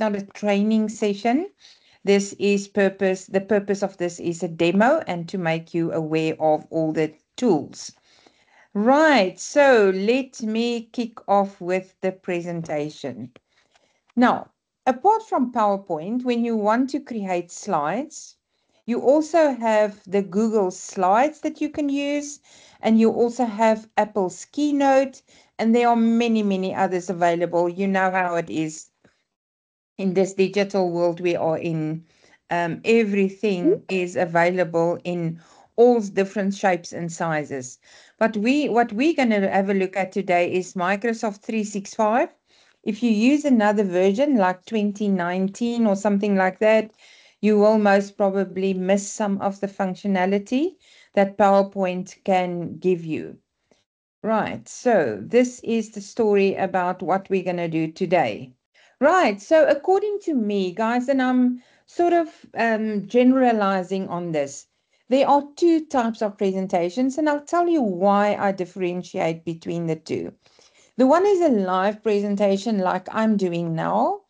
not a training session. The purpose of this is a demo and to make you aware of all the tools. Right, so let me kick off with the presentation. Now, apart from PowerPoint, when you want to create slides, you also have the Google Slides that you can use, and you also have Apple's Keynote, and there are many, many others available. You know how it is in this digital world we are in. Everything is available in all different shapes and sizes. But what we're going to have a look at today is Microsoft 365. If you use another version like 2019 or something like that, you will most probably miss some of the functionality that PowerPoint can give you. Right, so this is the story about what we're going to do today. Right, so according to me, guys, and I'm sort of generalizing on this, there are two types of presentations, and I'll tell you why I differentiate between the two. The one is a live presentation like I'm doing now,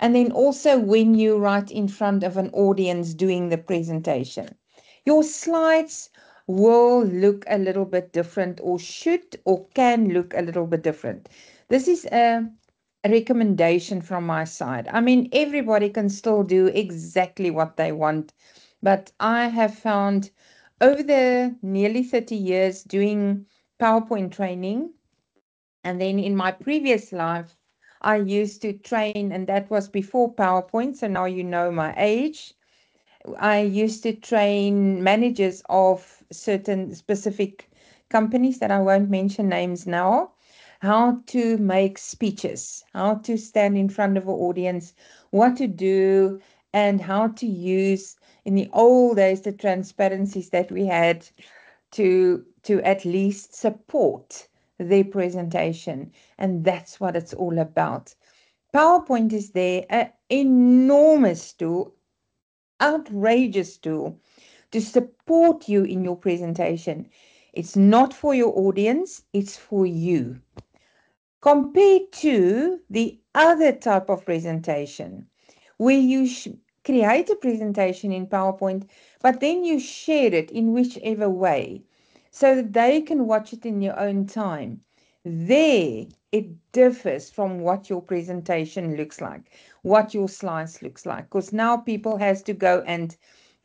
and then also when you're right in front of an audience doing the presentation. Your slides will look a little bit different, or should or can look a little bit different. This is a recommendation from my side. I mean, everybody can still do exactly what they want, but I have found over the nearly 30 years doing PowerPoint training, and then in my previous life, I used to train, and that was before PowerPoint, so now you know my age. I used to train managers of certain specific companies that I won't mention names now, how to make speeches, how to stand in front of an audience, what to do, and how to use, in the old days, the transparencies that we had to at least support their presentation. And that's what it's all about. PowerPoint is there, an enormous tool, outrageous tool to support you in your presentation. It's not for your audience, it's for you. Compared to the other type of presentation, where you create a presentation in PowerPoint, but then you share it in whichever way so that they can watch it in your own time. There, it differs from what your presentation looks like, what your slides looks like, because now people has to go and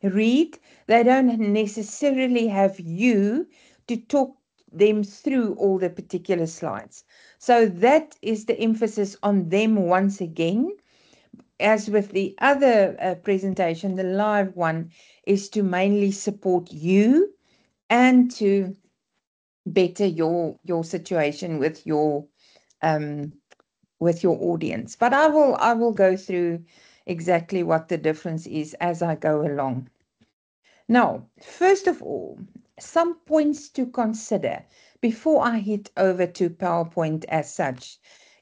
read. They don't necessarily have you to talk them through all the particular slides. So that is the emphasis on them once again. As with the other presentation, the live one is to mainly support you and to better your situation um with your audience. But I will go through exactly what the difference is as I go along. Now, first of all, some points to consider before I hit over to PowerPoint as such.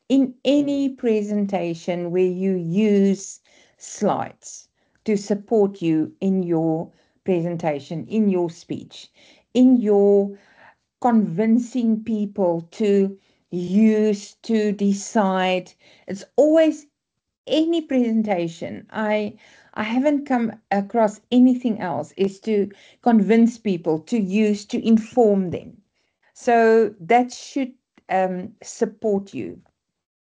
In any presentation where you use slides to support you in your presentation, in your speech, in your convincing people to use, to decide, it's always any presentation. I haven't come across anything else is to convince people to use, to inform them. So that should support you.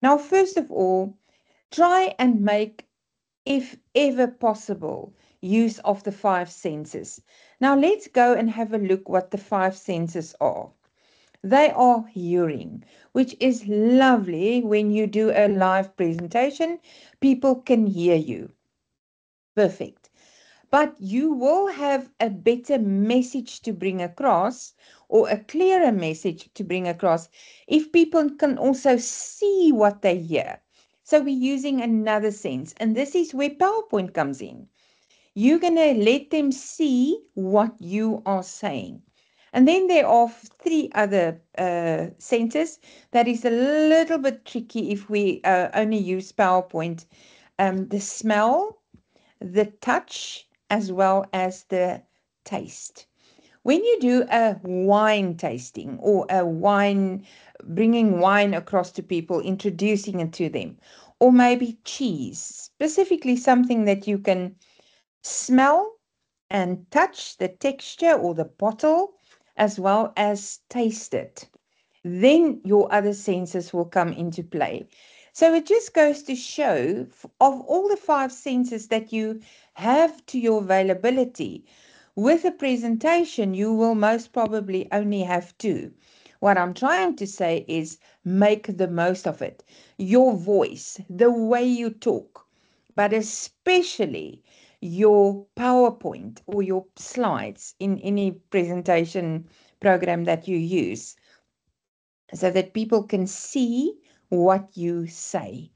Now, first of all, try and make, if ever possible, use of the five senses. Now let's go and have a look what the five senses are. They are hearing, which is lovely when you do a live presentation. People can hear you. Perfect. But you will have a better message to bring across, or a clearer message to bring across, if people can also see what they hear. So we're using another sense, and this is where PowerPoint comes in. You're going to let them see what you are saying. And then there are three other senses that is a little bit tricky if we only use PowerPoint. The smell, the touch, as well as the taste. When you do a wine tasting, or a wine, bringing wine across to people, introducing it to them, or maybe cheese, specifically something that you can smell and touch the texture or the bottle as well as taste it. Then your other senses will come into play. So it just goes to show of all the five senses that you have to your availability, with a presentation, you will most probably only have two. What I'm trying to say is make the most of it. Your voice, the way you talk, but especially your PowerPoint or your slides in any presentation program that you use, so that people can see what you say.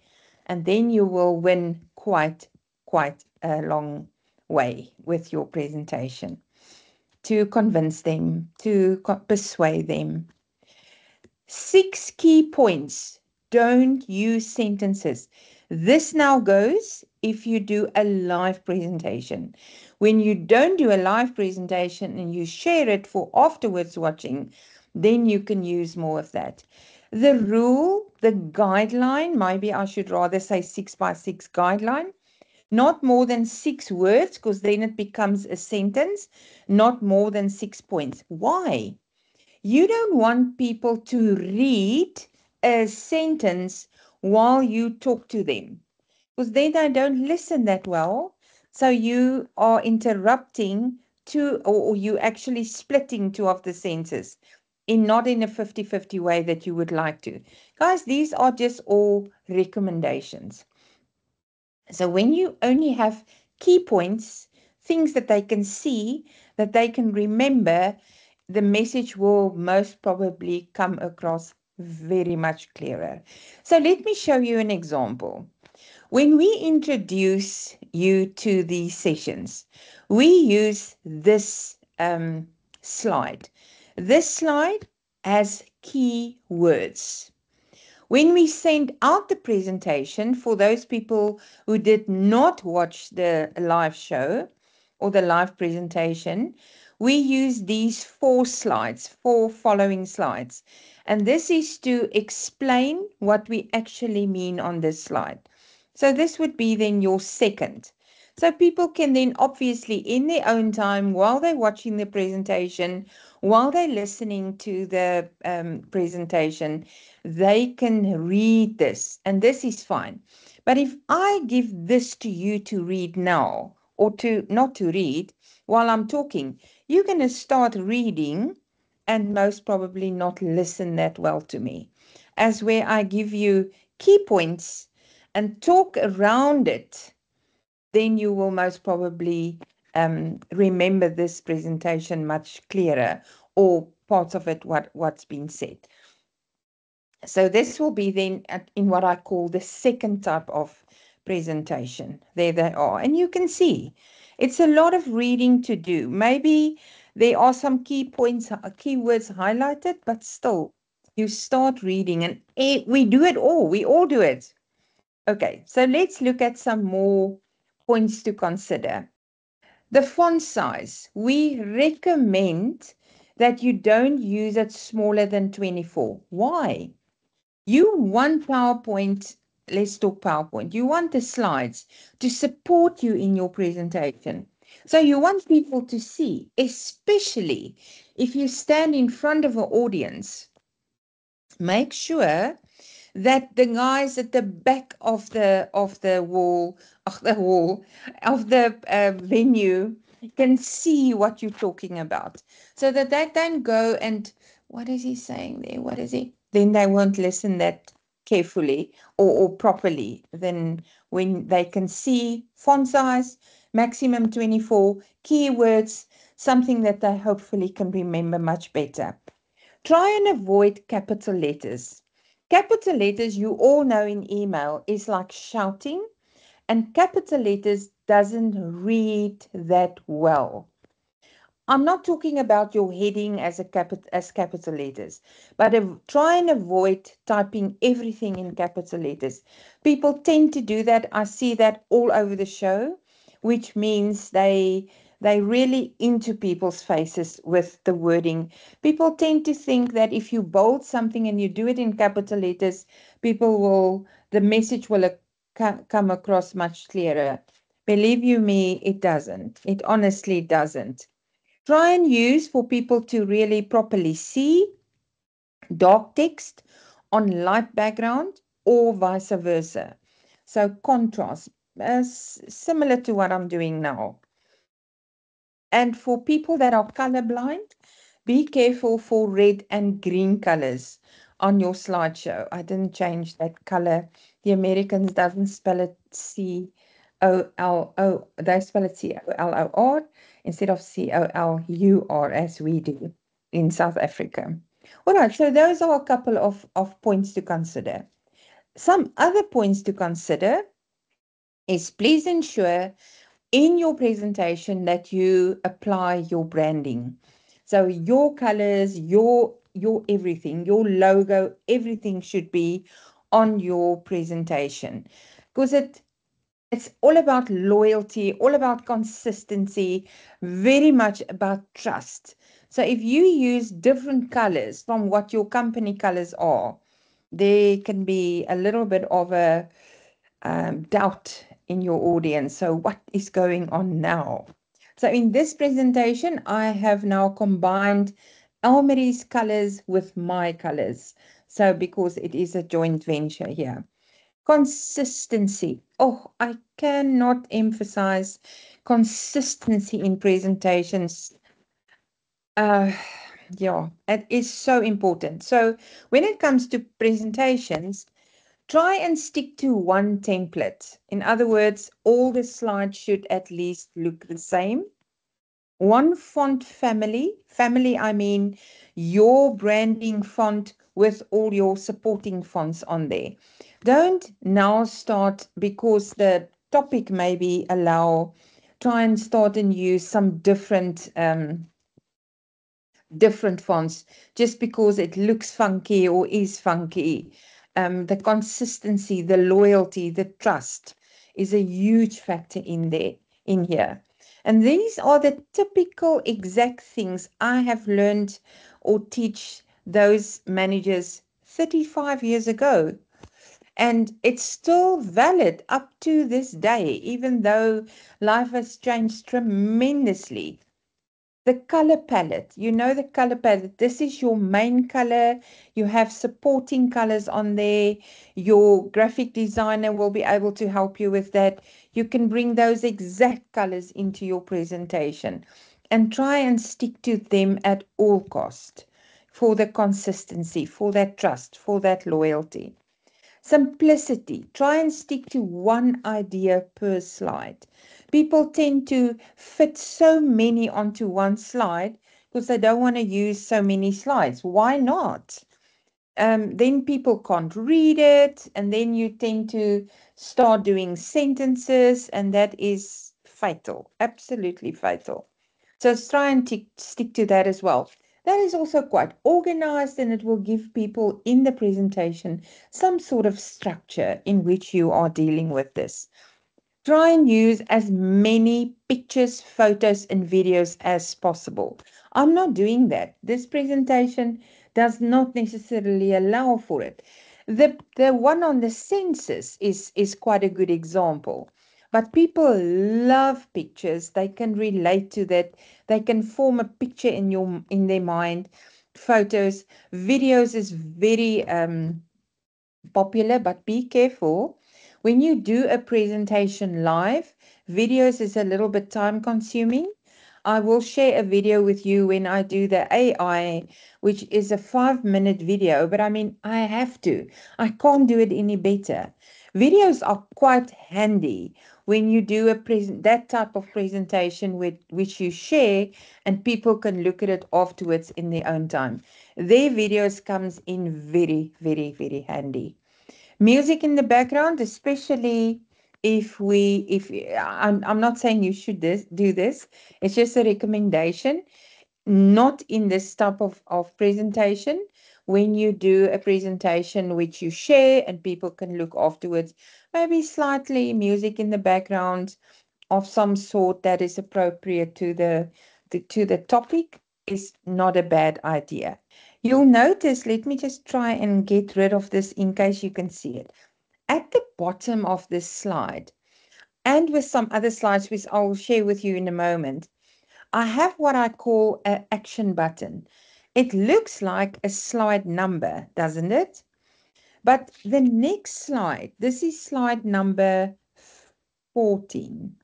And then you will win quite a long way with your presentation to convince them, to persuade them. 6 key points. Don't use sentences. This now goes if you do a live presentation. When you don't do a live presentation and you share it for afterwards watching, then you can use more of that. The rule, the guideline, maybe I should rather say 6x6 guideline, not more than 6 words, because then it becomes a sentence, not more than 6 points. Why? You don't want people to read a sentence while you talk to them, because then they don't listen that well. So you are interrupting two, or you actually splitting two of the sentences in not in a 50-50 way that you would like to. Guys, these are just all recommendations. So when you only have key points, things that they can see, that they can remember, the message will most probably come across very much clearer. So let me show you an example. When we introduce you to these sessions, we use this slide. This slide has key words. When we send out the presentation, for those people who did not watch the live show or the live presentation, we use these 4 slides, 4 following slides. And this is to explain what we actually mean on this slide. So this would be then your second. So people can then obviously in their own time, while they're watching the presentation, while they're listening to the presentation, they can read this, and this is fine. But if I give this to you to read now, or to not to read while I'm talking, you're going to start reading and most probably not listen that well to me. As where I give you key points and talk around it, then you will most probably remember this presentation much clearer, or parts of it, what's been said. So this will be then in what I call the second type of presentation. There they are. And you can see it's a lot of reading to do. Maybe there are some key points, keywords highlighted, but still you start reading and we do it all. We all do it. Okay, so let's look at some more points to consider. The font size. We recommend that you don't use it smaller than 24. Why? You want PowerPoint, let's talk PowerPoint. You want the slides to support you in your presentation. So you want people to see, especially if you stand in front of an audience, make sure that the guys at the back of the wall of the venue can see what you're talking about, so that they don't go and what is he saying there? What is he? Then they won't listen that carefully or properly. Then when they can see font size, maximum 24 keywords, something that they hopefully can remember much better. Try and avoid capital letters. Capital letters, you all know in email, is like shouting, and capital letters doesn't read that well. I'm not talking about your heading as capital letters, but try and avoid typing everything in capital letters. People tend to do that. I see that all over the show, which means they really into people's faces with the wording. People tend to think that if you bold something and you do it in capital letters, the message will come across much clearer? Believe you me, it doesn't. It honestly doesn't. Try and use for people to really properly see dark text on light background or vice versa. So contrast, similar to what I'm doing now. And for people that are colorblind, be careful for red and green colors on your slideshow. I didn't change that color. The Americans doesn't spell it C-O-L-O. They spell it C-O-L-O-R instead of C-O-L-U-R as we do in South Africa. All right, so those are a couple of points to consider. Some other points to consider is please ensure in your presentation that you apply your branding. So your colors, your everything, your logo, everything should be on your presentation because it's all about loyalty, all about consistency, very much about trust. So if you use different colors from what your company colors are, there can be a little bit of a doubt in your audience. So what is going on now? So in this presentation, I have now combined Elmary's colors with my colors. So because it is a joint venture here. Consistency. Oh, I cannot emphasize consistency in presentations. Yeah, it is so important. So when it comes to presentations, try and stick to one template. In other words, all the slides should at least look the same. One font family. Family, I mean your branding font with all your supporting fonts on there. Don't now start because the topic maybe try and start and use some different fonts just because it looks funky or is funky. The consistency, the loyalty, the trust is a huge factor in here. And these are the typical exact things I have learned or teach those managers 35 years ago. And it's still valid up to this day, even though life has changed tremendously. The color palette, the color palette, this is your main color. You have supporting colors on there. Your graphic designer will be able to help you with that. You can bring those exact colors into your presentation and try and stick to them at all cost for the consistency, for that trust, for that loyalty. Simplicity. Try and stick to one idea per slide. People tend to fit so many onto one slide because they don't want to use so many slides. Why not? Then people can't read it, and then you tend to start doing sentences, and that is fatal, absolutely fatal. So try and stick to that as well. That is also quite organized and it will give people in the presentation some sort of structure in which you are dealing with this. Try and use as many pictures, photos, and videos as possible. I'm not doing that. This presentation does not necessarily allow for it. The one on the census is quite a good example. But people love pictures. They can relate to that. They can form a picture in their mind. Photos, videos is very popular, but be careful. When you do a presentation live, videos is a little bit time consuming. I will share a video with you when I do the AI, which is a 5-minute video, but I mean, I have to. I can't do it any better. Videos are quite handy when you do that type of presentation which you share and people can look at it afterwards in their own time. Their videos comes in very, very, very handy. Music in the background, especially if I'm not saying you should do this, it's just a recommendation, not in this type of presentation. When you do a presentation which you share and people can look afterwards, maybe slightly music in the background of some sort that is appropriate to the topic is not a bad idea. You'll notice, let me just try and get rid of this in case you can see it. at the bottom of this slide, and with some other slides which I'll share with you in a moment, I have what I call an action button. It looks like a slide number, doesn't it? But the next slide, this is slide number 14.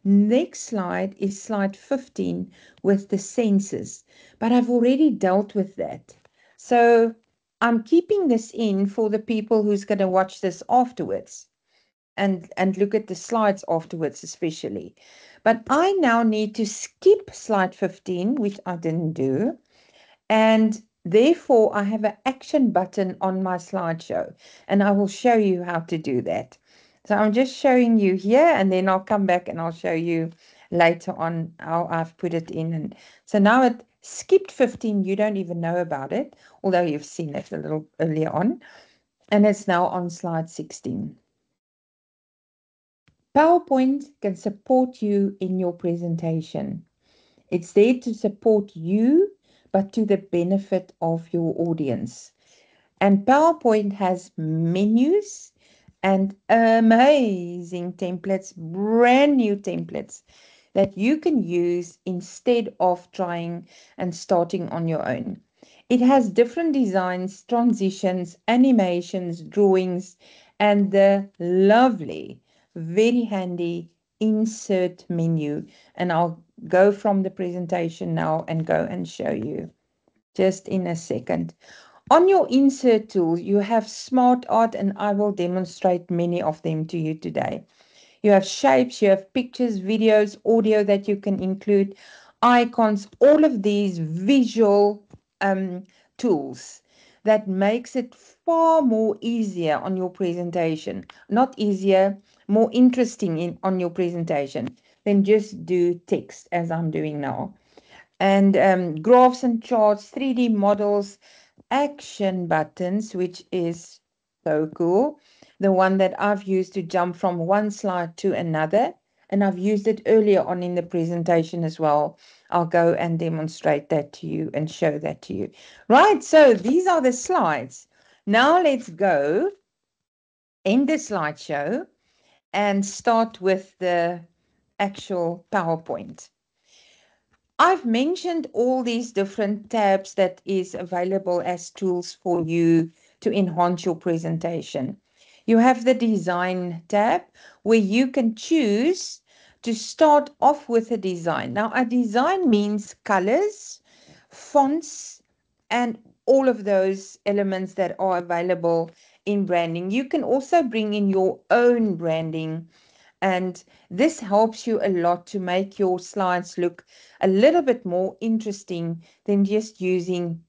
Next slide is slide 15 with the census, but I've already dealt with that. So I'm keeping this in for the people who's going to watch this afterwards and look at the slides afterwards especially. But I now need to skip slide 15, which I didn't do, and therefore I have an action button on my slideshow, and I will show you how to do that. So I'm just showing you here, and then I'll come back and I'll show you later on how I've put it in. And so now it skipped 15, you don't even know about it, although you've seen it a little earlier on, and it's now on slide 16. PowerPoint can support you in your presentation. It's there to support you, but to the benefit of your audience. And PowerPoint has menus and amazing templates, brand new templates that you can use instead of trying and starting on your own. It has different designs, transitions, animations, drawings, and the lovely, very handy insert menu. And I'll go from the presentation now and go and show you just in a second. On your insert tool, you have Smart Art, and I will demonstrate many of them to you today. You have shapes, you have pictures, videos, audio that you can include, icons, all of these visual tools that makes it far more easier on your presentation. Not easier, more interesting on your presentation than just do text as I'm doing now. And graphs and charts, 3D models, action buttons, which is so cool. The one that I've used to jump from one slide to another, and I've used it earlier on in the presentation as well. I'll go and demonstrate that to you and show that to you. Right, so these are the slides. Now let's go in the slideshow and start with the actual PowerPoint. I've mentioned all these different tabs that is available as tools for you to enhance your presentation. You have the design tab where you can choose to start off with a design. Now, a design means colors, fonts, and all of those elements that are available in branding. You can also bring in your own branding, and this helps you a lot to make your slides look a little bit more interesting than just using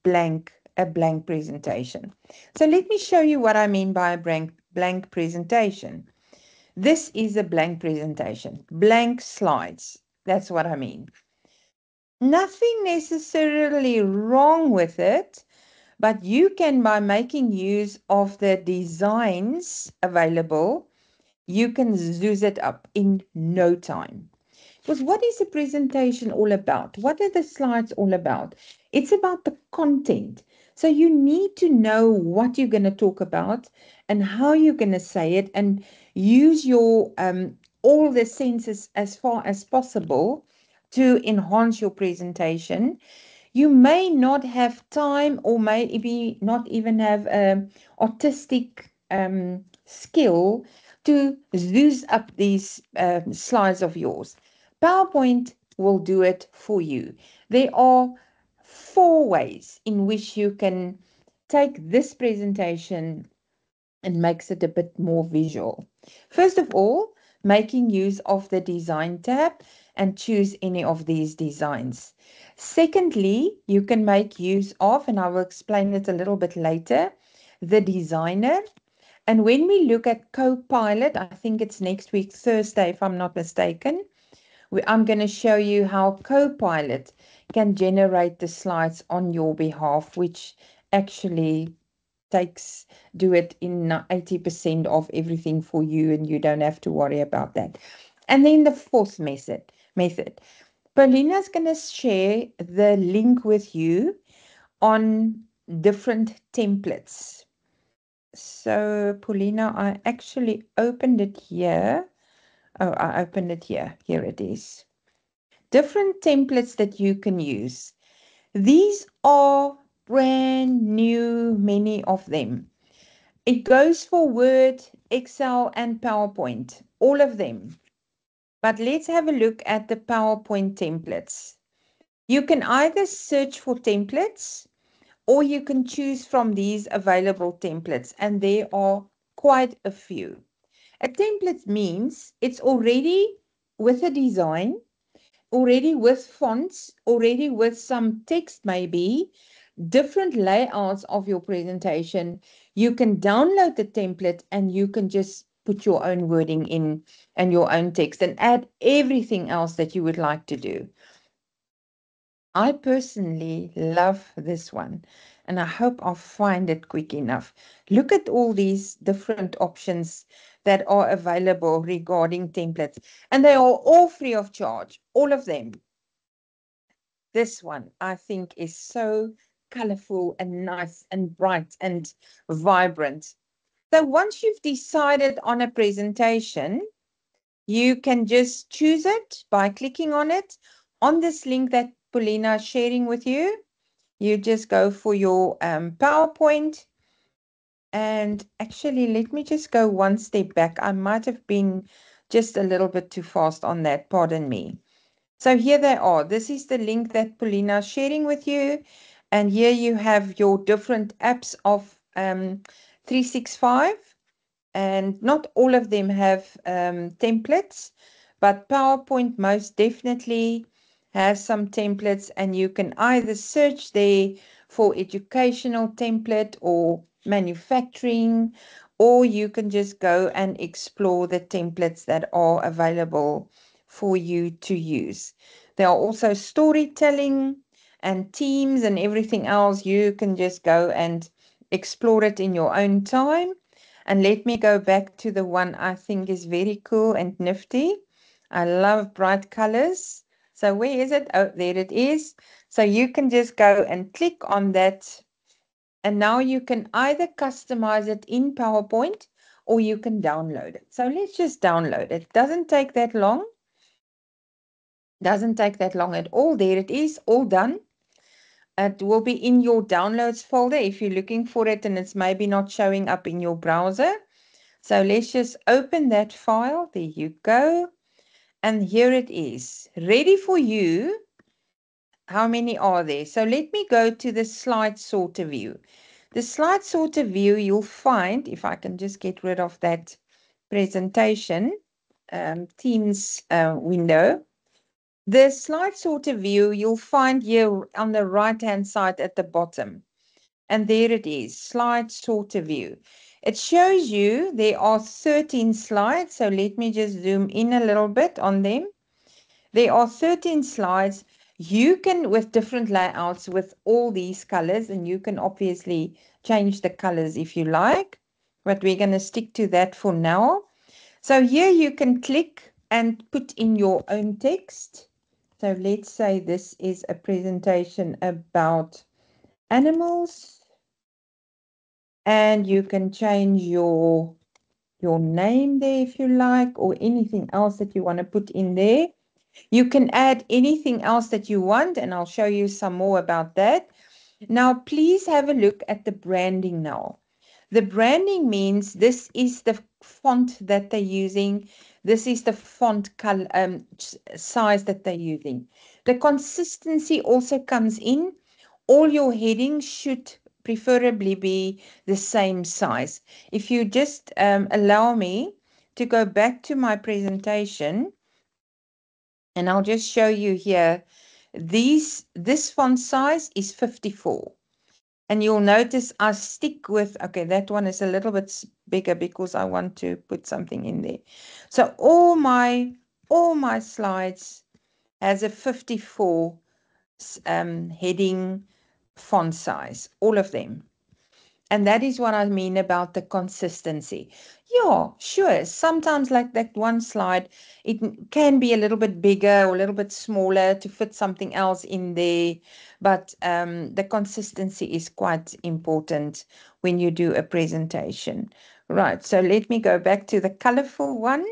a blank presentation. So let me show you what I mean by a blank presentation. This is a blank presentation, blank slides. That's what I mean. Nothing necessarily wrong with it, but you can, by making use of the designs available, you can zhuzh it up in no time. Because what is the presentation all about? What are the slides all about? It's about the content. So you need to know what you're going to talk about and how you're going to say it, and use your all the senses as far as possible to enhance your presentation. You may not have time, or maybe not even have artistic skill to zhuzh up these slides of yours. PowerPoint will do it for you. There are 4 ways in which you can take this presentation and makes it a bit more visual. First of all, making use of the design tab and choose any of these designs. Secondly, you can make use of, and I will explain it a little bit later, the designer. And when we look at Copilot, I think it's next week, Thursday, if I'm not mistaken, I'm going to show you how Copilot can generate the slides on your behalf, which actually do it in 80% of everything for you, and you don't have to worry about that. And then the fourth method. Paulina's going to share the link with you on different templates. So, Paulina, I actually opened it here. Oh, I opened it here. Here it is. Different templates that you can use. These are brand new, many of them. It goes for Word, Excel, and PowerPoint, all of them. But let's have a look at the PowerPoint templates. You can either search for templates or you can choose from these available templates, and there are quite a few. A template means it's already with a design, already with fonts, already with some text maybe, different layouts of your presentation. You can download the template and you can just put your own wording in and your own text and add everything else that you would like to do. I personally love this one, and I hope I'll find it quick enough. Look at all these different options that are available regarding templates, and they are all free of charge, all of them. This one, I think, is so colorful and nice and bright and vibrant. So once you've decided on a presentation, you can just choose it by clicking on it. On this link that Paulina is sharing with you, you just go for your PowerPoint. And actually, let me just go one step back. I might have been just a little bit too fast on that. Pardon me. So here they are. This is the link that Paulina is sharing with you. And here you have your different apps of 365. And not all of them have templates, but PowerPoint most definitely has some templates, and you can either search there for educational template or manufacturing, or you can just go and explore the templates that are available for you to use. There are also storytelling and teams and everything else. You can just go and explore it in your own time. And let me go back to the one I think is very cool and nifty. I love bright colors. So where is it? Oh, there it is. So you can just go and click on that. And now you can either customize it in PowerPoint or you can download it. So let's just download it. Doesn't take that long. Doesn't take that long at all. There it is, all done. It will be in your downloads folder if you're looking for it and it's maybe not showing up in your browser. So let's just open that file. There you go. And here it is, ready for you. How many are there? So let me go to the slide sorter view. The slide sorter view, you'll find, if I can just get rid of that presentation, Teams window. The slide sorter view, you'll find here on the right-hand side at the bottom. And there it is, slide sorter view. It shows you there are 13 slides. So let me just zoom in a little bit on them. There are 13 slides. You can, with different layouts, with all these colors, and you can obviously change the colors if you like, but we're going to stick to that for now. So here you can click and put in your own text. So let's say this is a presentation about animals. And you can change your name there if you like, or anything else that you want to put in there. You can add anything else that you want, and I'll show you some more about that. Now, please have a look at the branding now. The branding means this is the font that they're using. This is the font color, size that they're using. The consistency also comes in. All your headings should preferably be the same size. If you just allow me to go back to my presentation, and I'll just show you here, this font size is 54. And you'll notice I stick with, okay, that one is a little bit bigger because I want to put something in there. So all my slides has a 54 heading font size, all of them. And that is what I mean about the consistency. Yeah, sure. Sometimes, like that one slide, it can be a little bit bigger or a little bit smaller to fit something else in there. But the consistency is quite important when you do a presentation. Right. So let me go back to the colorful one.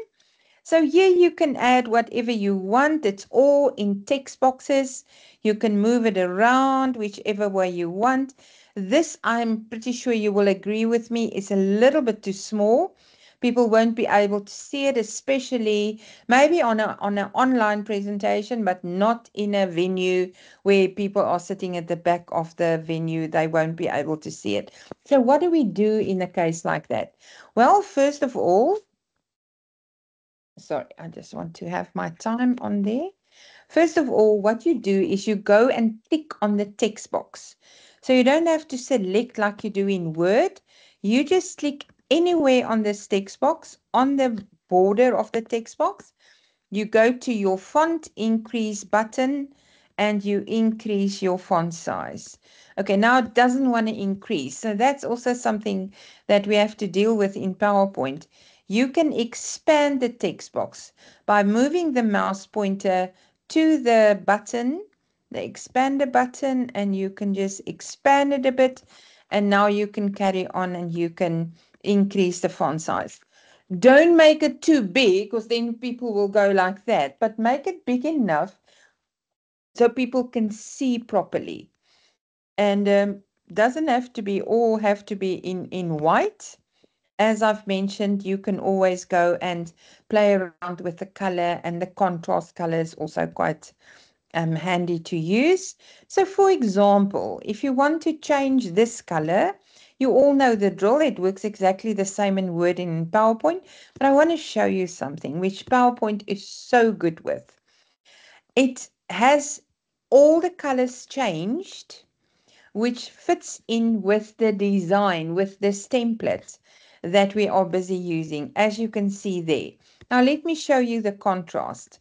So here you can add whatever you want. It's all in text boxes. You can move it around whichever way you want. This, I'm pretty sure you will agree with me, is a little bit too small. People won't be able to see it, especially maybe on an online presentation, but not in a venue where people are sitting at the back of the venue. They won't be able to see it. So what do we do in a case like that? Well, first of all, sorry, I just want to have my time on there. First of all, what you do is you go and click on the text box. So you don't have to select like you do in Word. You just click anywhere on this text box, on the border of the text box, you go to your font increase button and you increase your font size. Okay, now it doesn't want to increase. So that's also something that we have to deal with in PowerPoint. You can expand the text box by moving the mouse pointer to the button, the expander button, and you can just expand it a bit. And now you can carry on and you can increase the font size. Don't make it too big because then people will go like that, but make it big enough so people can see properly. And doesn't have to be all have to be in white. As I've mentioned, you can always go and play around with the color, and the contrast color is also quite handy to use. So for example, if you want to change this color, you all know the drill. It works exactly the same in Word and in PowerPoint, but I want to show you something which PowerPoint is so good with. It has all the colors changed, which fits in with the design, with this template that we are busy using, as you can see there. Now let me show you the contrast.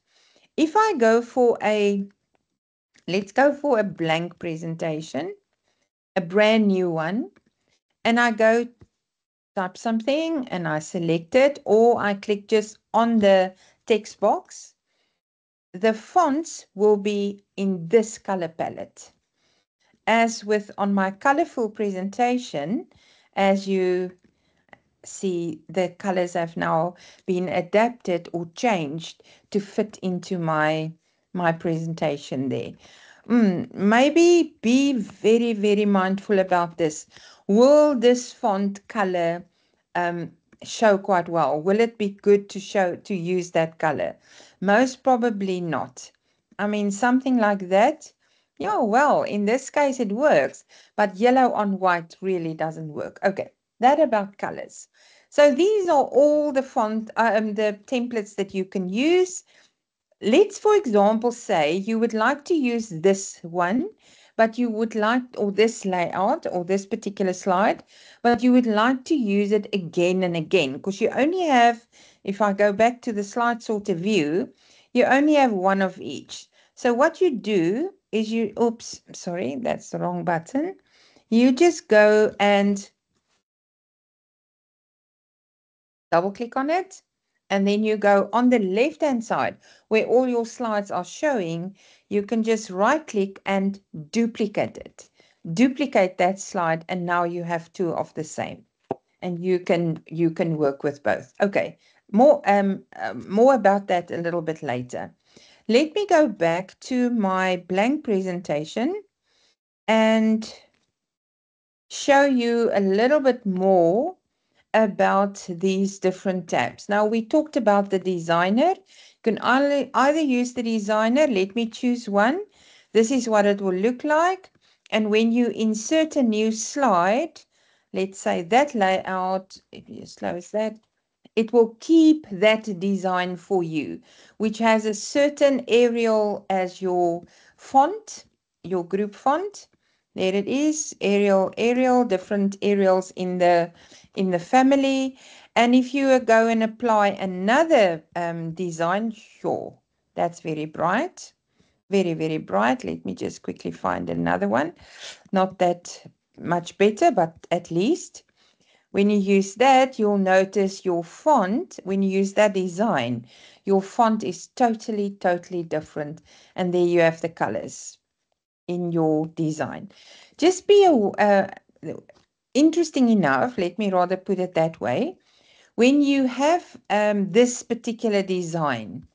If I go for let's go for a blank presentation, a brand new one, and I go type something and I select it, or I click just on the text box. The fonts will be in this color palette. As with on my colorful presentation, as you see, the colors have now been adapted or changed to fit into my presentation there. Maybe be very, very mindful about this. Will this font color um, show quite well? Will it be good to use that color? Most probably not. I mean, something like that. Yeah, well, in this case it works, but yellow on white really doesn't work. Okay, that about colors. So these are all the templates that you can use. Let's, for example, say you would like to use this one, but you would like, or this layout, or this particular slide, but you would like to use it again and again, because you only have, if I go back to the slide sorter view, you only have one of each. So what you do is oops, sorry, that's the wrong button. You just go and double click on it, and then you go on the left hand side where all your slides are showing. You can just right click and duplicate it. Duplicate that slide, and now you have two of the same, and you can work with both. Okay, more about that a little bit later. Let me go back to my blank presentation and show you a little bit more about these different tabs. Now, we talked about the designer. You can either use the designer. Let me choose one. This is what it will look like. And when you insert a new slide, let's say that layout, if you just close that, it will keep that design for you, which has a certain Arial as your font, your group font. There it is, Arial, different Arials in the family. And if you go and apply another design, sure, that's very bright, very, very bright. Let me just quickly find another one. Not that much better, but at least when you use that, you'll notice your font, when you use that design, your font is totally different. And there you have the colors in your design. Just be interesting enough, let me rather put it that way. When you have this particular design,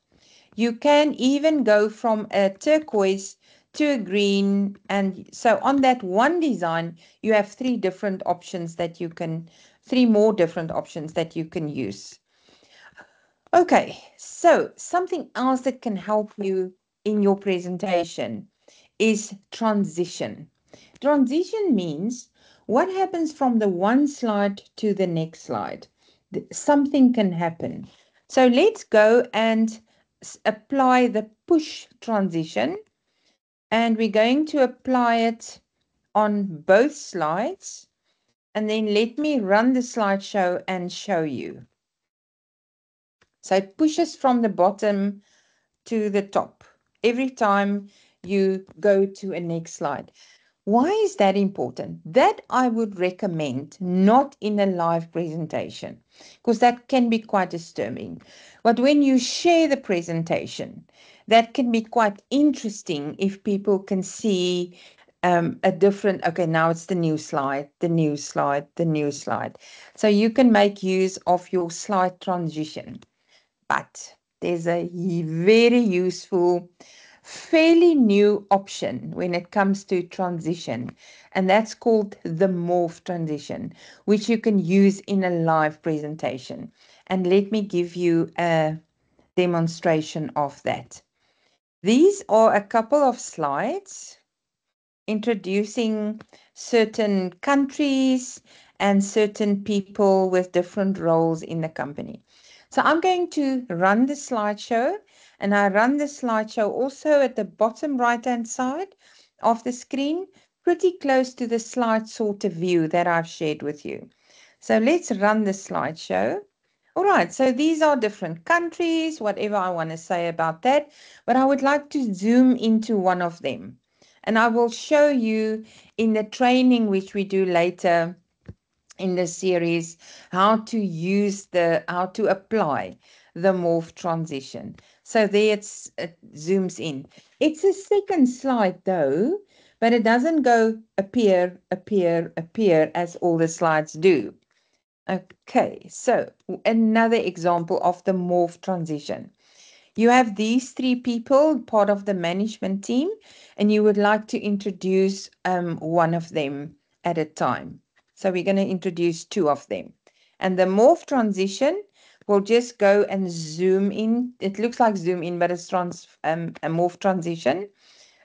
you can even go from a turquoise to a green. And so on that one design, you have three more different options that you can use. Okay, so something else that can help you in your presentation is transition. Transition means what happens from the one slide to the next slide. Something can happen. So let's go and apply the push transition, and we're going to apply it on both slides. And then let me run the slideshow and show you. So it pushes from the bottom to the top every time you go to a next slide. Why is that important? That I would recommend not in a live presentation, because that can be quite disturbing. But when you share the presentation, that can be quite interesting if people can see a different, okay, now it's the new slide, the new slide, the new slide. So you can make use of your slide transition. But there's a very useful, fairly new option when it comes to transition, and that's called the morph transition, which you can use in a live presentation. And let me give you a demonstration of that. These are a couple of slides introducing certain countries and certain people with different roles in the company. So I'm going to run the slideshow, and I run the slideshow also at the bottom right-hand side of the screen, pretty close to the slide sorter view that I've shared with you. So let's run the slideshow. All right, so these are different countries, whatever I want to say about that, but I would like to zoom into one of them. And I will show you in the training which we do later in the series how to apply the morph transition. So there it zooms in. It's a second slide though, but it doesn't go appear as all the slides do. Okay, so another example of the morph transition. You have these three people, part of the management team, and you would like to introduce one of them at a time. So we're going to introduce two of them. And the morph transition will just go and zoom in. It looks like zoom in, but it's a morph transition.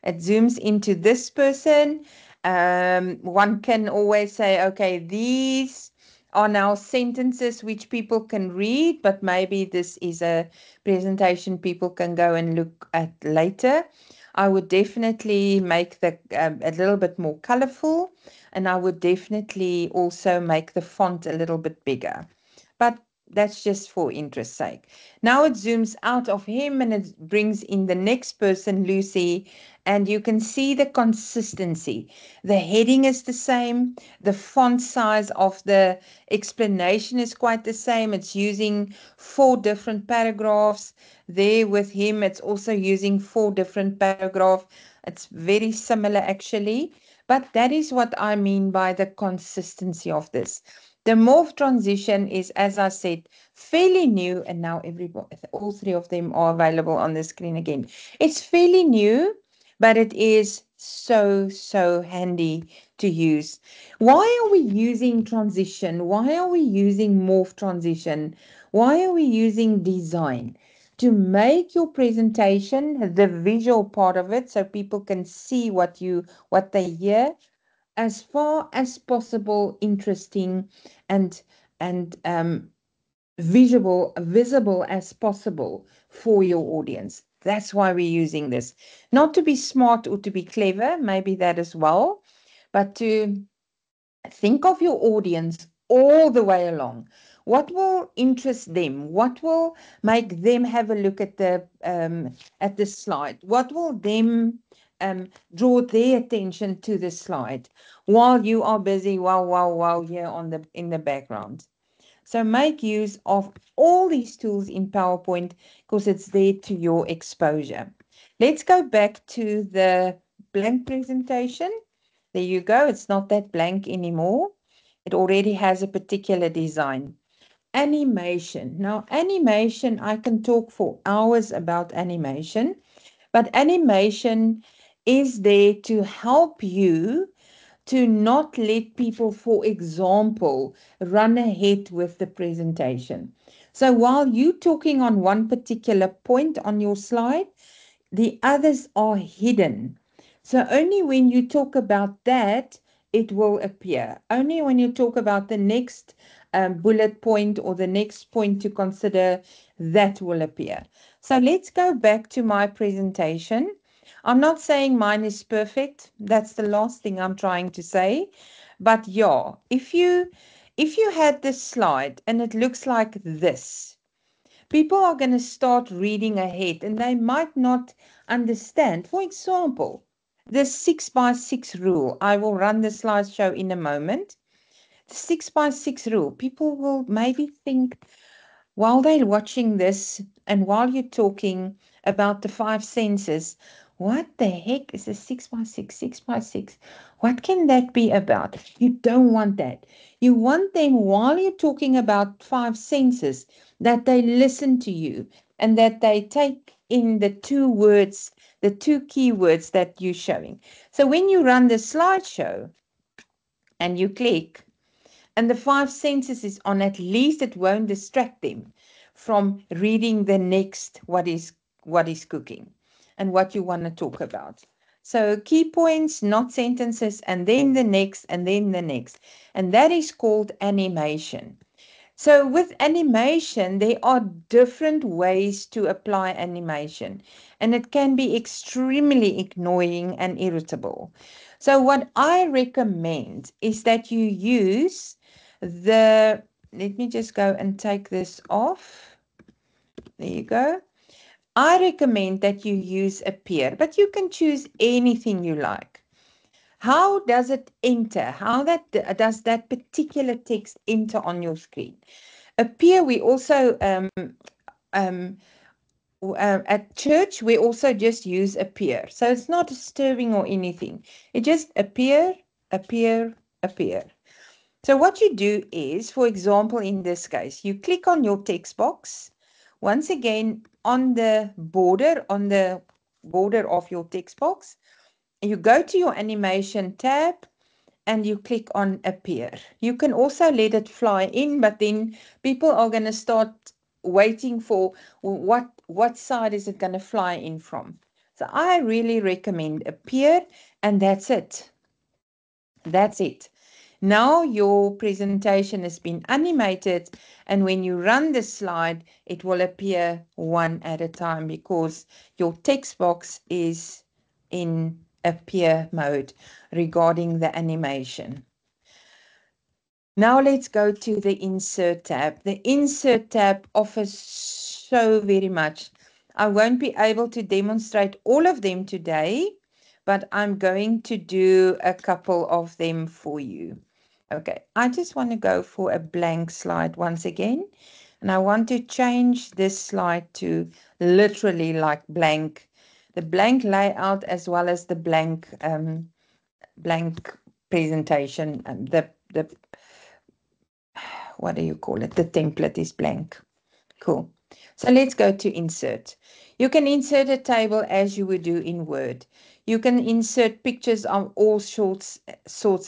It zooms into this person. One can always say, okay, these are now sentences which people can read, but maybe this is a presentation people can go and look at later. I would definitely make the a little bit more colorful, and I would definitely also make the font a little bit bigger. But that's just for interest's sake. Now it zooms out of him and it brings in the next person, Lucy, and you can see the consistency. The heading is the same. The font size of the explanation is quite the same. It's using 4 different paragraphs. There with him, it's also using 4 different paragraphs. It's very similar actually. But that is what I mean by the consistency of this. The morph transition is, as I said, fairly new, and now all three of them are available on the screen again. It's fairly new, but it is so handy to use. Why are we using transition? Why are we using morph transition? Why are we using design? To make your presentation, the visual part of it, so people can see what they hear, as far as possible interesting and visible as possible for your audience. That's why we're using this. Not to be smart or to be clever, maybe that as well, but to think of your audience all the way along. What will interest them? What will make them have a look at the slide? What will them draw their attention to the slide while you are busy, wow, here in the background. So make use of all these tools in PowerPoint because it's there to your exposure. Let's go back to the blank presentation. There you go. It's not that blank anymore. It already has a particular design. Animation. Now, animation, I can talk for hours about animation, but animation is there to help you to not let people, for example, run ahead with the presentation. So while you're talking on one particular point on your slide, the others are hidden. So only when you talk about that, it will appear. Only when you talk about the next bullet point or the next point to consider, that will appear. So let's go back to my presentation. I'm not saying mine is perfect. That's the last thing I'm trying to say. But yeah, if you had this slide and it looks like this, people are going to start reading ahead and they might not understand. For example, the 6x6 rule. I will run the slideshow in a moment. The 6x6 rule. People will maybe think, while they're watching this and while you're talking about the five senses, what the heck is a 6x6, 6x6? What can that be about? You don't want that. You want them, while you're talking about five senses, that they listen to you and that they take in the two words, the two keywords that you're showing. So when you run the slideshow and you click, and the five senses is on, at least it won't distract them from reading the next what is cooking and what you want to talk about. So key points, not sentences, and then the next, and then the next. And that is called animation. So with animation, there are different ways to apply animation, and it can be extremely annoying and irritable. So what I recommend is that you use let me just go and take this off. There you go. I recommend that you use Appear, but you can choose anything you like. How does it enter? How does that particular text enter on your screen? Appear, we also um, at church we also just use Appear, so it's not disturbing or anything. It just appear, appear, appear. So what you do is, for example, in this case, you click on your text box. Once again, on the border of your text box, you go to your animation tab and you click on Appear. You can also let it fly in, but then people are going to start waiting for what side is it going to fly in from. So I really recommend Appear, and that's it. That's it. Now your presentation has been animated, and when you run the slide, it will appear one at a time because your text box is in Appear mode regarding the animation. Now let's go to the Insert tab. The Insert tab offers so very much. I won't be able to demonstrate all of them today, but I'm going to do a couple of them for you. Okay, I just want to go for a blank slide once again, and I want to change this slide to literally like blank, the blank layout as well as the blank presentation, and the what do you call it? The template is blank. Cool. So let's go to insert. You can insert a table as you would do in Word. You can insert pictures of all sorts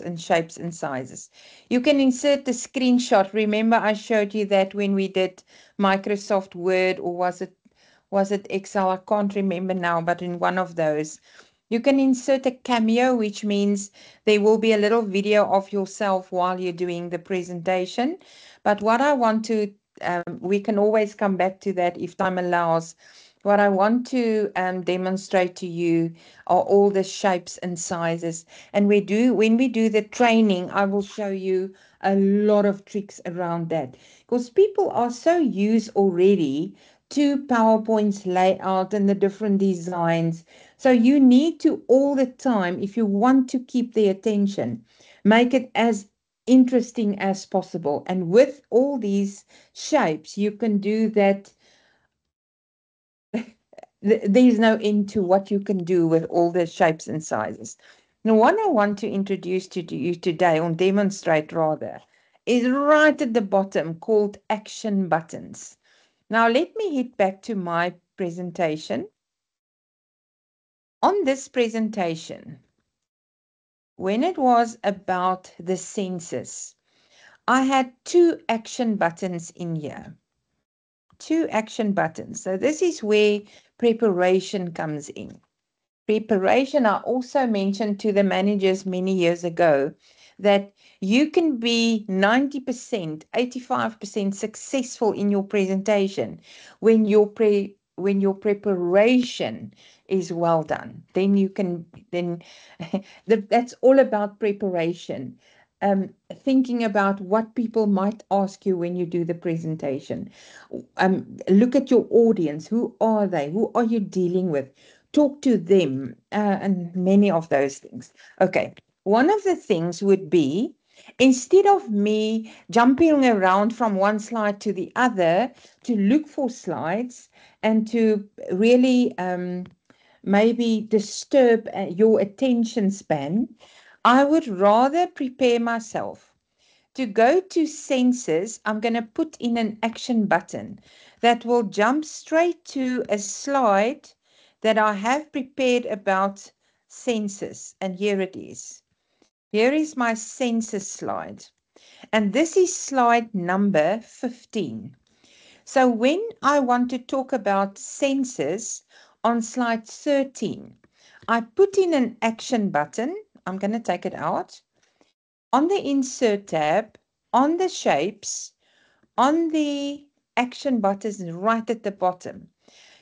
and shapes and sizes. You can insert the screenshot. Remember I showed you that when we did Microsoft Word, or was it Excel? I can't remember now, but in one of those. You can insert a cameo, which means there will be a little video of yourself while you're doing the presentation. But what I want to we can always come back to that if time allows. What I want to demonstrate to you are all the shapes and sizes. And when we do the training, I will show you a lot of tricks around that. Because people are so used already to PowerPoint's layout and the different designs. So you need to all the time, if you want to keep their attention, make it as interesting as possible. And with all these shapes, you can do that. There's no end to what you can do with all the shapes and sizes. Now, what I want to introduce to you today, or demonstrate rather, is right at the bottom called action buttons. Now, let me hit back to my presentation. On this presentation, when it was about the census, I had two action buttons in here. Two action buttons. So this is where preparation comes in. Preparation, I also mentioned to the managers many years ago that you can be 90%, 85% successful in your presentation when your preparation is well done. Then you can, that's all about preparation. Thinking about what people might ask you when you do the presentation. Look at your audience. Who are they? Who are you dealing with? Talk to them, and many of those things. Okay, one of the things would be, instead of me jumping around from one slide to the other to look for slides and to really maybe disturb your attention span, I would rather prepare myself. To go to census, I'm going to put in an action button that will jump straight to a slide that I have prepared about census. And here it is. Here is my census slide. And this is slide number 15. So when I want to talk about census on slide 13, I put in an action button. I'm going to take it out. On the Insert tab, on the Shapes, on the Action buttons right at the bottom.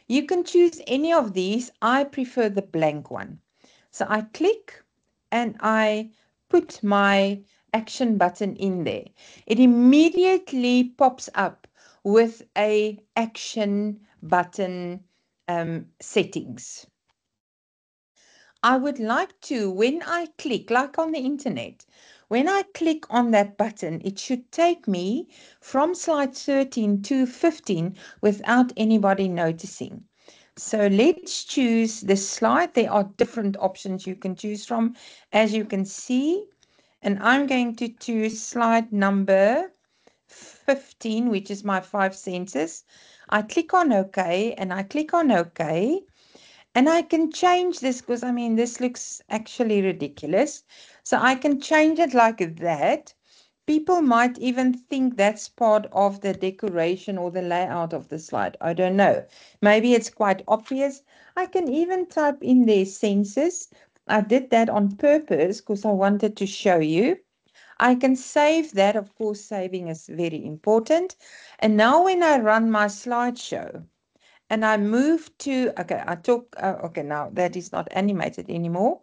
You can choose any of these. I prefer the blank one. So I click and I put my action button in there. It immediately pops up with a action button settings. I would like to, when I click, like on the internet, when I click on that button, it should take me from slide 13 to 15 without anybody noticing. So let's choose the slide. There are different options you can choose from, as you can see. And I'm going to choose slide number 15, which is my 5 census. I click on OK, and I click on OK. And I can change this because, I mean, this looks actually ridiculous. So I can change it like that. People might even think that's part of the decoration or the layout of the slide. I don't know. Maybe it's quite obvious. I can even type in their census. I did that on purpose because I wanted to show you. I can save that. Of course, saving is very important. And now when I run my slideshow, and I move to, okay, okay, now that is not animated anymore.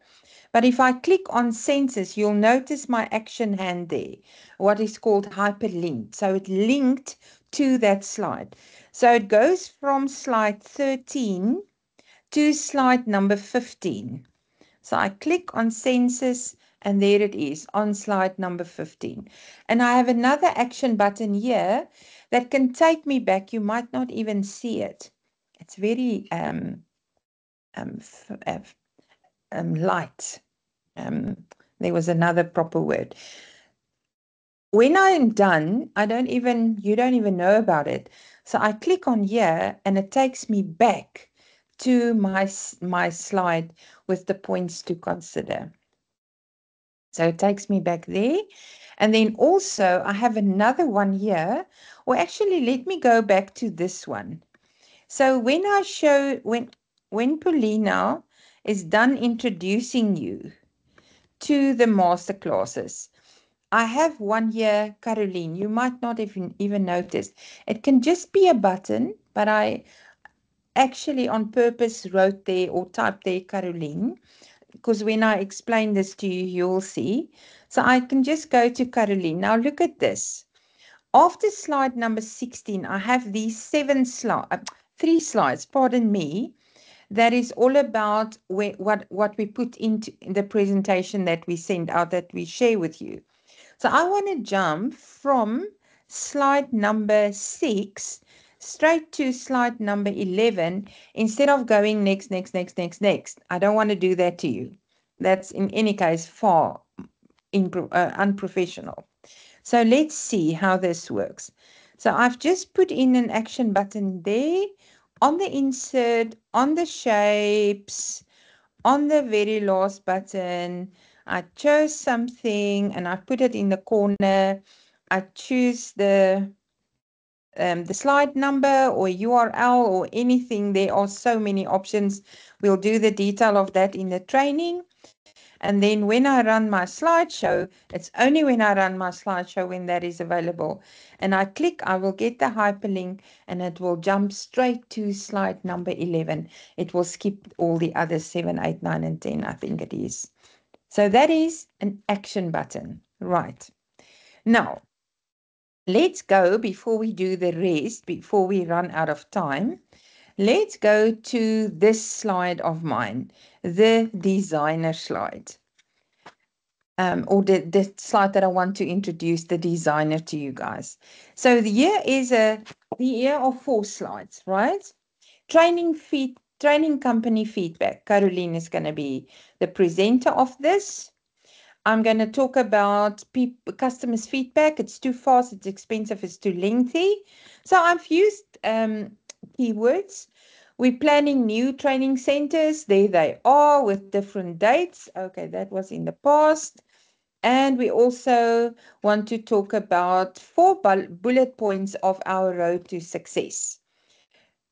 But if I click on census, you'll notice my action hand there, what is called hyperlinked. So it linked to that slide. So it goes from slide 13 to slide number 15. So I click on census, and there it is on slide number 15. And I have another action button here that can take me back. You might not even see it. It's very light. There was another proper word. When I'm done, you don't even know about it. So I click on here and it takes me back to my slide with the points to consider. So it takes me back there. And then also I have another one here. Or actually, let me go back to this one. So when I show, when Paulina is done introducing you to the master classes, I have one here, Caroline. You might not even notice. It can just be a button, but I actually on purpose wrote there or typed there Caroline, because when I explain this to you, you'll see. So I can just go to Caroline. Now look at this. After slide number 16, I have these 3 slides, pardon me, that is all about what we put into the presentation that we send out, that we share with you. So I want to jump from slide number 6 straight to slide number 11 instead of going next. I don't want to do that to you. That's in any case far unprofessional. So let's see how this works. So I've just put in an action button there on the insert, on the shapes, on the very last button. I chose something and I put it in the corner. I choose the slide number or URL or anything. There are so many options. We'll do the detail of that in the training. And then when I run my slideshow, it's only when I run my slideshow when that is available. And I click, I will get the hyperlink and it will jump straight to slide number 11. It will skip all the other 7, 8, 9, and 10, I think it is. So that is an action button. Right. Now, let's go before we do the rest, before we run out of time. Let's go to this slide of mine, the designer slide. Or the slide that I want to introduce the designer to you guys. So here is the year of 4 slides, right? Training company feedback. Caroline is going to be the presenter of this. I'm going to talk about customers' feedback. It's too fast, it's expensive, it's too lengthy. So I've used keywords. We're planning new training centers. There they are with different dates. Okay, that was in the past. And we also want to talk about 4 bullet points of our road to success.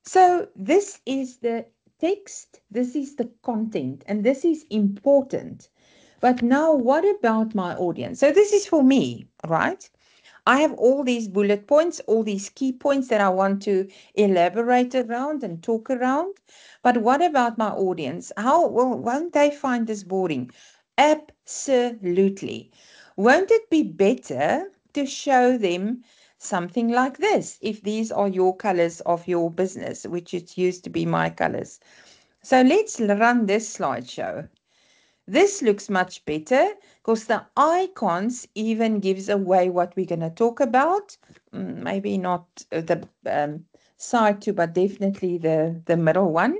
So this is the text, this is the content, and this is important. But now what about my audience? So this is for me, right? I have all these bullet points, all these key points that I want to elaborate around and talk around. But what about my audience? Won't they find this boring? Absolutely. Won't it be better to show them something like this if these are your colors of your business, which it used to be my colors? So let's run this slideshow. This looks much better because the icons even gives away what we're going to talk about. Maybe not the side two, but definitely the middle one.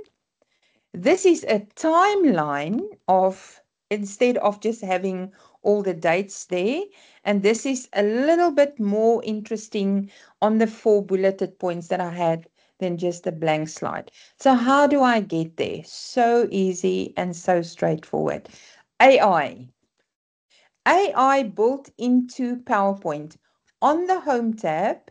This is a timeline of, instead of just having all the dates there. And this is a little bit more interesting on the 4 bulleted points that I had than just a blank slide. So how do I get there? So easy and so straightforward. AI. AI built into PowerPoint. On the Home tab,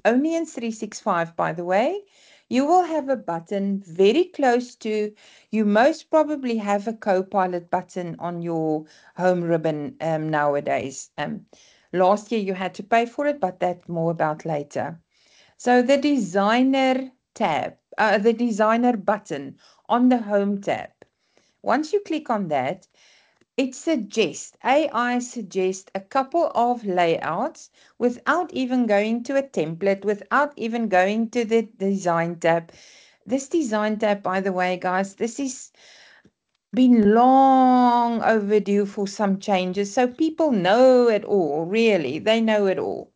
only in 365, by the way, you will have a button very close to, you most probably have a Copilot button on your home ribbon nowadays. Last year you had to pay for it, but that's more about later. So the designer tab, the designer button on the Home tab. Once you click on that, AI suggests a couple of layouts without even going to a template, without even going to the design tab. This design tab, by the way, guys, this is been long overdue for some changes. So people know it all, really, they know it all.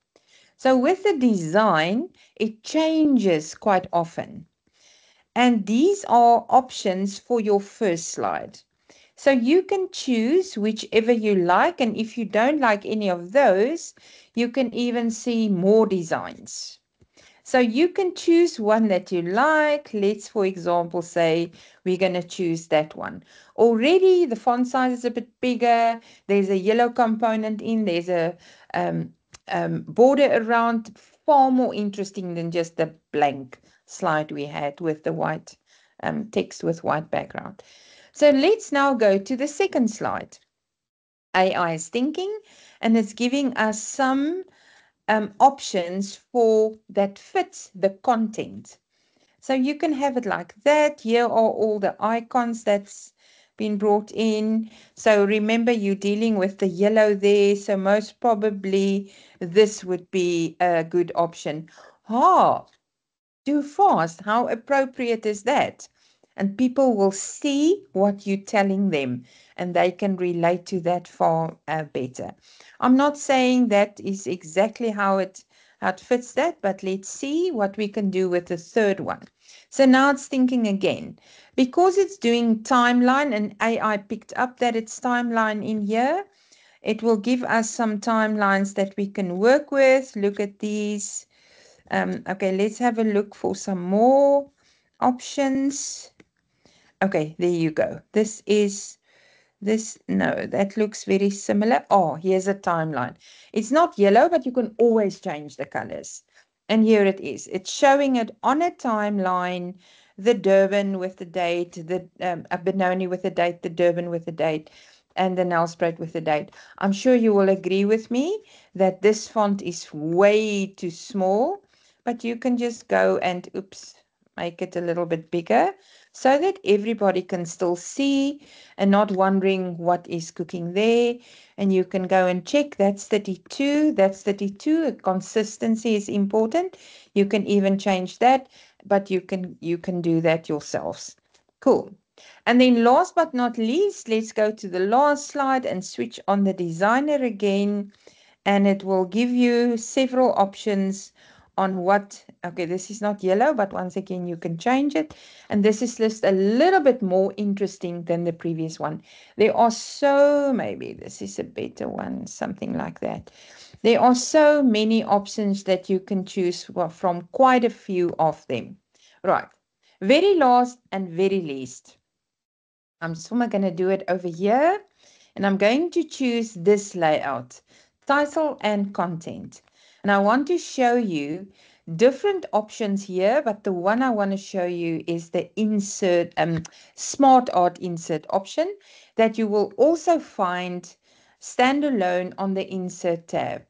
So with the design, it changes quite often. And these are options for your first slide. So you can choose whichever you like, and if you don't like any of those, you can even see more designs. So you can choose one that you like. Let's, for example, say we're going to choose that one. Already the font size is a bit bigger. There's a yellow component in. There's a border around. Far more interesting than just the blank slide we had with the white text with white background. So let's now go to the second slide. AI is thinking, and it's giving us some options for that fits the content. So you can have it like that. Here are all the icons that's been brought in. So remember, you're dealing with the yellow there. So most probably this would be a good option. too fast. How appropriate is that? And people will see what you're telling them and they can relate to that far better. I'm not saying that is exactly how it fits that, but let's see what we can do with the third one. So now it's thinking again. Because it's doing timeline and AI picked up that it's timeline in here, it will give us some timelines that we can work with. Look at these. Okay, let's have a look for some more options. Okay, there you go. No, that looks very similar. Oh, here's a timeline. It's not yellow, but you can always change the colors. And here it is. It's showing it on a timeline, the Durban with the date, the Benoni with the date, the Durban with the date, and the Nelspruit with the date. I'm sure you will agree with me that this font is way too small, but you can just go and, oops, make it a little bit bigger so that everybody can still see and not wondering what is cooking there. And you can go and check, that's 32, that's 32. Consistency is important. You can even change that, but you can do that yourselves. Cool. And then last but not least, let's go to the last slide and switch on the designer again, and it will give you several options on what, okay, this is not yellow, but once again, you can change it. And this is just a little bit more interesting than the previous one. There are so, maybe this is a better one, something like that. There are so many options that you can choose from, quite a few of them. Right. Very last and very least. I'm still going to do it over here. And I'm going to choose this layout, title and content. And I want to show you different options here, but the one I want to show you is the insert, smart art insert option that you will also find standalone on the insert tab,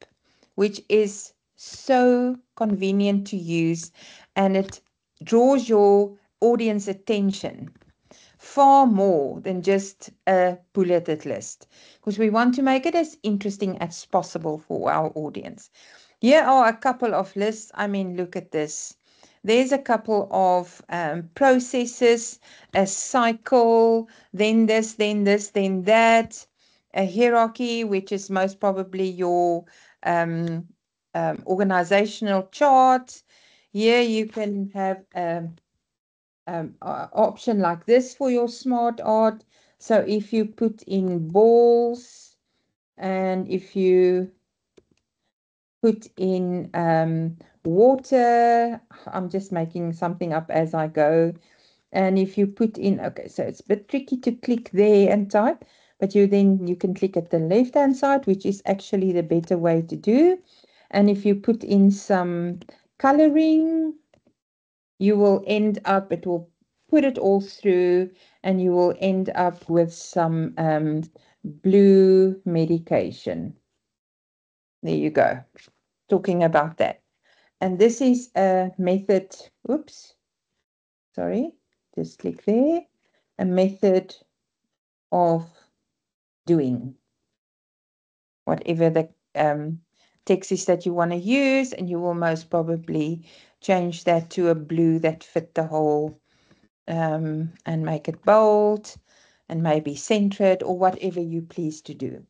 which is so convenient to use, and it draws your audience attention far more than just a bulleted list, because we want to make it as interesting as possible for our audience. Here are a couple of lists. I mean, look at this. There's a couple of processes, a cycle, then this, then this, then that, a hierarchy, which is most probably your organizational chart. Here you can have option like this for your smart art. So if you put in balls and if you put in water, I'm just making something up as I go. And if you put in, okay, so it's a bit tricky to click there and type, but you can click at the left hand side, which is actually the better way to do. And if you put in some coloring, you will end up, it will put it all through, and you will end up with some blue medication. There you go, talking about that. And this is a method, oops, sorry, just click there, a method of doing whatever the text is that you want to use, and you will most probably change that to a blue that fit the whole and make it bold and maybe center it or whatever you please to do.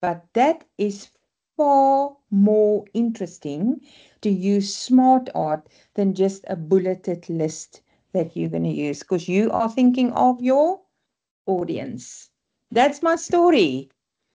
But that is far more interesting to use smart art than just a bulleted list that you're going to use, because you are thinking of your audience. That's my story.